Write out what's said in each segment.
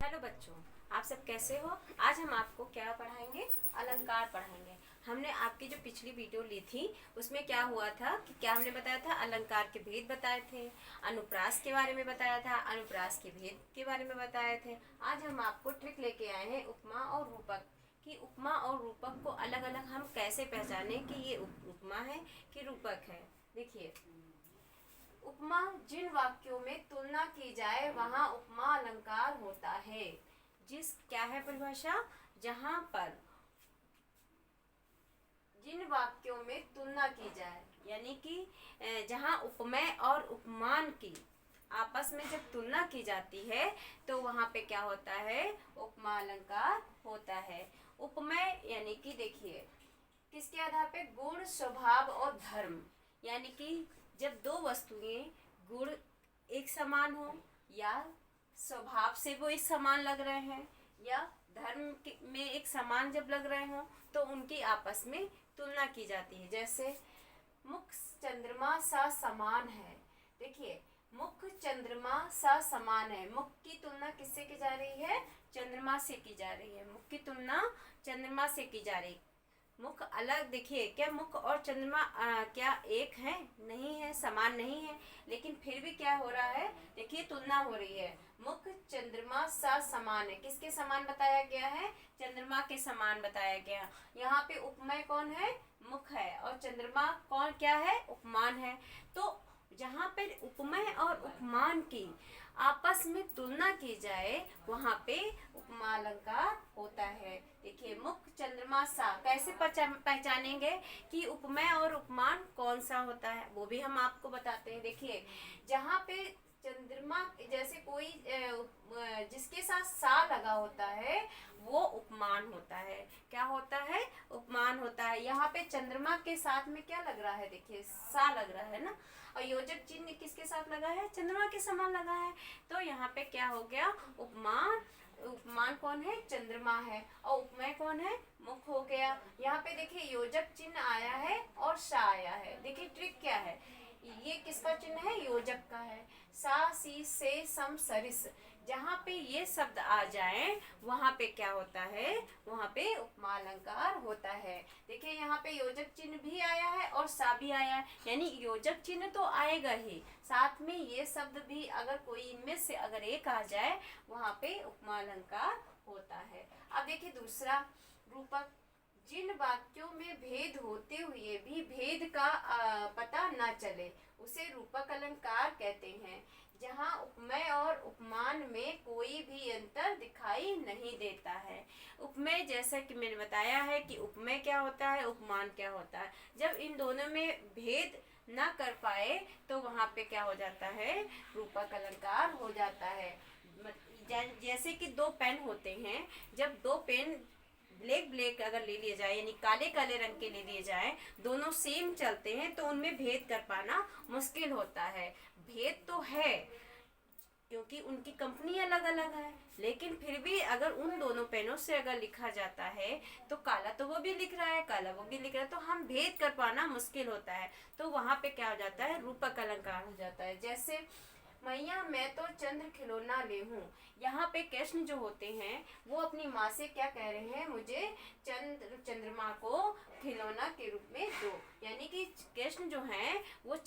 Hello बच्चों, आप सब कैसे हो। आज हम आपको क्या पढ़ाएंगे, अलंकार पढ़ाएंगे। हमने आपकी जो पिछली वीडियो ली थी उसमें क्या हुआ था कि क्या हमने बताया था, अलंकार के भेद बताए थे, अनुप्रास के बारे में बताया था, अनुप्रास के भेद के बारे में बताए थे। आज हम आपको ट्रिक लेके आए हैं उपमा और रूपक कि उपमा और रूपक को अलग अलग हम कैसे पहचाने कि ये उपमा है कि रूपक है। देखिए, उपमा जिन वाक्यों में तुलना की जाए वहां उपमा अलंकार होता है। जिस क्या है परिभाषा, जहां पर जिन वाक्यों में तुलना की जाए, यानी कि जहां उपमेय और उपमान की आपस में जब तुलना की जाती है तो वहां पे क्या होता है, उपमा अलंकार होता है। उपमेय यानी कि देखिए, किसके आधार पे, गुण, स्वभाव और धर्म, यानी कि जब दो वस्तुएं गुण एक समान हो या स्वभाव से वो एक समान लग रहे हैं या में एक समान जब लग रहे हो तो उनकी आपस में तुलना की जाती है। जैसे मुख चंद्रमा सा समान है। देखिए, मुख चंद्रमा सा समान है, मुख की तुलना किससे की जा रही है, चंद्रमा से की जा रही है। मुख की तुलना चंद्रमा से की जा रही है। मुख अलग, देखिए क्या मुख और चंद्रमा क्या एक है, नहीं है, समान नहीं है, लेकिन फिर भी क्या हो रहा है, देखिए तुलना हो रही है। मुख चंद्रमा सा समान है, किसके समान बताया गया है, चंद्रमा के समान बताया गया। यहाँ पे उपमेय कौन है, मुख है, और चंद्रमा कौन क्या है, उपमान है। तो जहाँ पर उपमेय और उपमान की आपस में तुलना की जाए वहां पे उपमा अलंकार होता है। देखिए, मुख चंद्रमा सा कैसे पहचानेंगे कि उपमेय और उपमान कौन सा होता है, वो भी हम आपको बताते हैं। देखिए, जहाँ पे चंद्रमा जैसे कोई जिसके साथ सा लगा होता है वो उपमान होता है। क्या होता है, उपमान होता है। यहाँ पे चंद्रमा के साथ में क्या लग रहा है, देखिए सा लग रहा है ना, और योजक चिन्ह किसके साथ लगा है, चंद्रमा के समान लगा है। तो यहाँ पे क्या हो गया, उपमान, उपमान कौन है, चंद्रमा है, और उपमेय कौन है, मुख हो गया। यहाँ पे देखिए योजक चिन्ह आया है और सा आया है। देखिए ट्रिक क्या है, ये किसका चिन्ह है, योजक का है। सा सी से सम सरिस, जहाँ पे ये शब्द आ जाए वहां पे क्या होता है, वहां पे उपमा अलंकार होता है। देखिए यहाँ पे योजक चिन्ह भी आया है और सा भी आया है, यानी योजक चिन्ह तो आएगा ही, साथ में ये शब्द भी अगर कोई इनमें से अगर एक आ जाए वहां पे उपमा अलंकार होता है। अब देखिए दूसरा, रूपक, जिन वाक्यों में भेद होते हुए भी भेद का पता न चले उसे रूपक अलंकार कहते हैं। जहाँ उपमेय और उपमान में कोई भी अंतर दिखाई नहीं देता है। उपमेय जैसा कि मैंने बताया है कि उपमेय क्या होता है, उपमान क्या होता है, जब इन दोनों में भेद न कर पाए तो वहां पे क्या हो जाता है, रूपक अलंकार हो जाता है। जैसे कि दो पेन होते हैं, जब दो पेन ब्लैक ब्लैक अगर ले लिए जाए, यानी काले काले रंग के ले लिए जाए, दोनों सेम चलते हैं तो उनमें भेद कर पाना मुश्किल होता है। भेद तो है क्योंकि उनकी कंपनी अलग अलग है, लेकिन फिर भी अगर उन दोनों पेनों से अगर लिखा जाता है तो काला तो वो भी लिख रहा है, काला वो भी लिख रहा है, तो हम भेद कर पाना मुश्किल होता है। तो वहां पे क्या हो जाता है, रूपक अलंकार हो जाता है। जैसे मैया मैं तो चंद्र खिलौना ले हूँ, यहाँ पे कृष्ण जो होते हैं वो अपनी माँ से क्या कह रहे हैं, मुझे चंद्रमा को खिलौना के रूप में दो। यानी कि कृष्ण जो हैं वो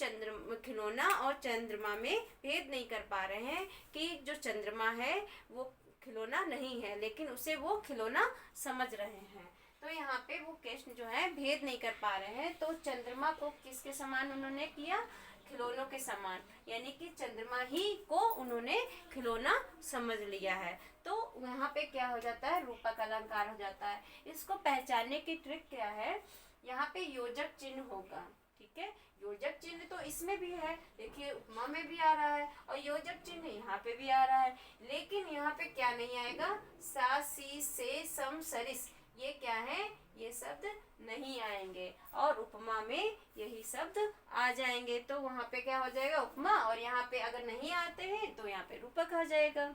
खिलौना और चंद्रमा में भेद नहीं कर पा रहे हैं कि जो चंद्रमा है वो खिलौना नहीं है, लेकिन उसे वो खिलौना समझ रहे हैं। तो यहाँ पे वो कृष्ण जो है भेद नहीं कर पा रहे हैं, तो चंद्रमा को किसके समान उन्होंने किया, खिलौनों के समान, यानी कि चंद्रमा ही को उन्होंने खिलौना समझ लिया है। तो वहाँ पे क्या हो जाता है, रूपक अलंकार हो जाता है। इसको पहचानने की ट्रिक क्या है, यहाँ पे योजक चिन्ह होगा, ठीक है, योजक चिन्ह तो इसमें भी है, देखिए उपमा में भी आ रहा है और योजक चिन्ह यहाँ पे भी आ रहा है, लेकिन यहाँ पे क्या नहीं आएगा, सा सी से सम सरिस, ये क्या है, ये शब्द नहीं आएंगे, और उपमा में यही शब्द आ जाएंगे। तो वहां पे क्या हो जाएगा, उपमा, और यहाँ पे अगर नहीं आते हैं तो यहाँ पे रूपक आ जाएगा।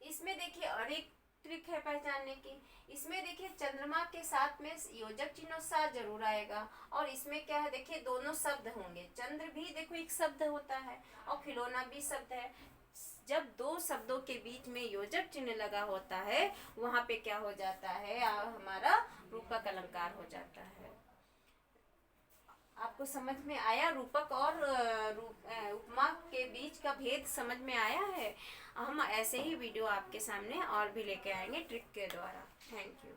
इसमें देखिए और एक ट्रिक है पहचानने की, इसमें देखिए चंद्रमा के साथ में योजक चिन्ह सा जरूर आएगा, और इसमें क्या है, देखिए दोनों शब्द होंगे, चंद्र भी देखो एक शब्द होता है और खिलौना भी शब्द है। जब दो शब्दों के बीच में योजक चिन्ह लगा होता है वहाँ पे क्या हो जाता है, हमारा रूपक अलंकार हो जाता है। आपको समझ में आया रूपक और उपमा के बीच का भेद समझ में आया है? हम ऐसे ही वीडियो आपके सामने और भी लेके आएंगे ट्रिक के द्वारा। Thank you.